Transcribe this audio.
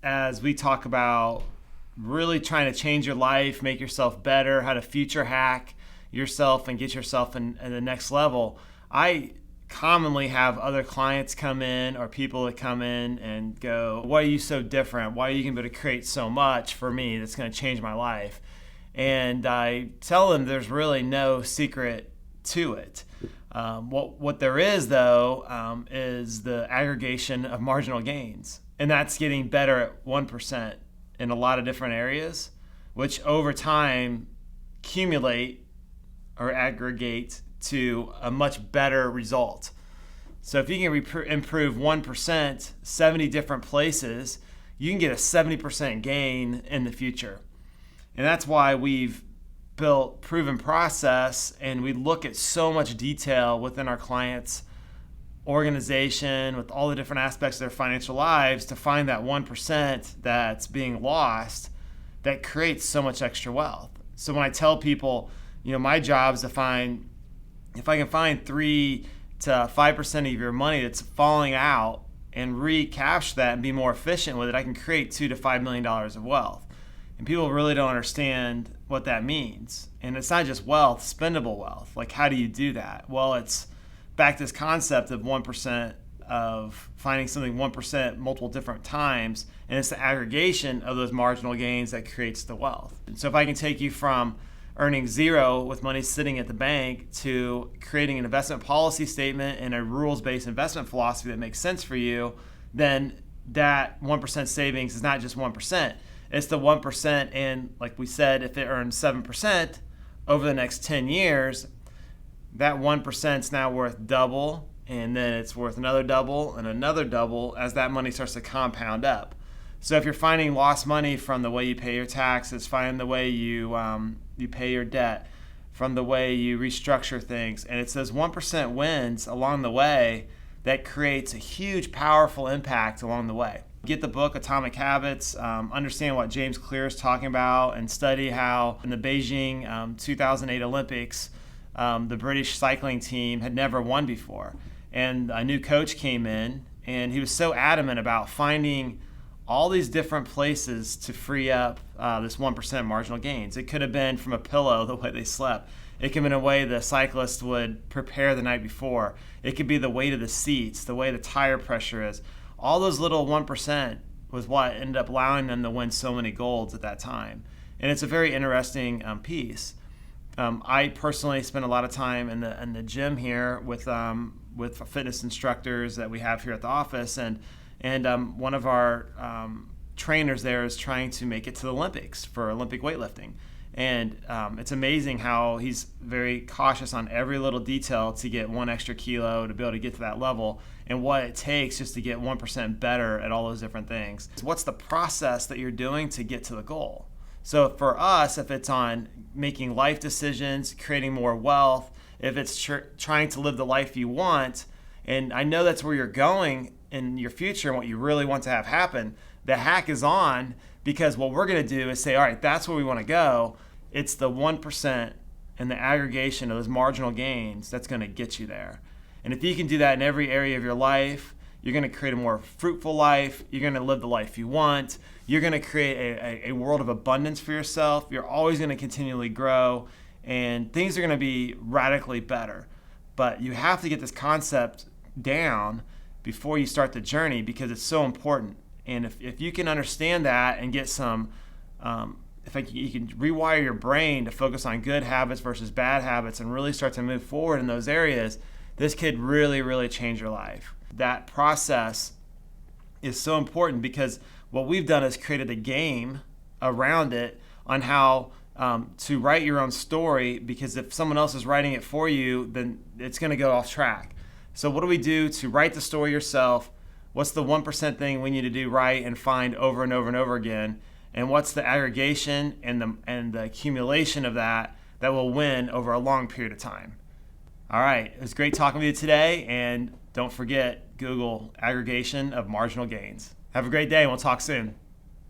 as we talk about really trying to change your life, make yourself better, how to future hack yourself and get yourself in the next level. I commonly have other clients come in or people that come in and go, why are you so different? Why are you going to be able to create so much for me that's going to change my life? And I tell them there's really no secret to it. What there is, though, is the aggregation of marginal gains. And that's getting better at 1% in a lot of different areas, which over time accumulate or aggregate to a much better result. So if you can improve 1%, 70 different places, you can get a 70% gain in the future. And that's why we've built proven process, and we look at so much detail within our clients' organization with all the different aspects of their financial lives to find that 1% that's being lost that creates so much extra wealth. So when I tell people, my job is to find, if I can find 3 to 5% of your money that's falling out and recapture that and be more efficient with it, I can create $2 to $5 million of wealth. And people really don't understand what that means. And it's not just wealth, spendable wealth. Like, how do you do that? Well, it's back to this concept of 1%, of finding something 1% multiple different times, and it's the aggregation of those marginal gains that creates the wealth. And so if I can take you from earning zero with money sitting at the bank to creating an investment policy statement and a rules-based investment philosophy that makes sense for you, then that 1% savings is not just 1%. It's the 1%, and like we said, if it earns 7% over the next 10 years, that 1% is now worth double, and then it's worth another double and another double as that money starts to compound up. So if you're finding lost money from the way you pay your taxes, finding the way you pay your debt, from the way you restructure things, and it's those 1% wins along the way that creates a huge, powerful impact along the way. Get the book Atomic Habits, understand what James Clear is talking about, and study how in the Beijing 2008 Olympics, the British cycling team had never won before. And a new coach came in, and he was so adamant about finding all these different places to free up this 1% marginal gains. It could have been from a pillow, the way they slept. It could have been a way the cyclist would prepare the night before. It could be the weight of the seats, the way the tire pressure is. All those little 1% was what ended up allowing them to win so many golds at that time. And it's a very interesting piece. I personally spend a lot of time in the gym here with fitness instructors that we have here at the office, and one of our trainers there is trying to make it to the Olympics for Olympic weightlifting. And it's amazing how he's very cautious on every little detail to get 1 extra kilo to be able to get to that level, and what it takes just to get 1% better at all those different things. What's the process that you're doing to get to the goal? So for us, if it's on making life decisions, creating more wealth, if it's trying to live the life you want, and I know that's where you're going in your future and what you really want to have happen, the hack is on, because what we're going to do is say, all right, that's where we want to go. It's the 1% and the aggregation of those marginal gains that's going to get you there. And if you can do that in every area of your life, you're going to create a more fruitful life. You're going to live the life you want. You're going to create a world of abundance for yourself. You're always going to continually grow, and things are going to be radically better. But you have to get this concept down before you start the journey, because it's so important. And if you can understand that and get some, you can rewire your brain to focus on good habits versus bad habits and really start to move forward in those areas, this could really, really change your life. That process is so important, because what we've done is created a game around it on how to write your own story, because if someone else is writing it for you, then it's going to go off track. So what do we do to write the story yourself? What's the 1% thing we need to do right and find over and over and over again? And what's the aggregation and the accumulation of that will win over a long period of time? All right, it was great talking with you today, and don't forget, Google aggregation of marginal gains. Have a great day, and we'll talk soon.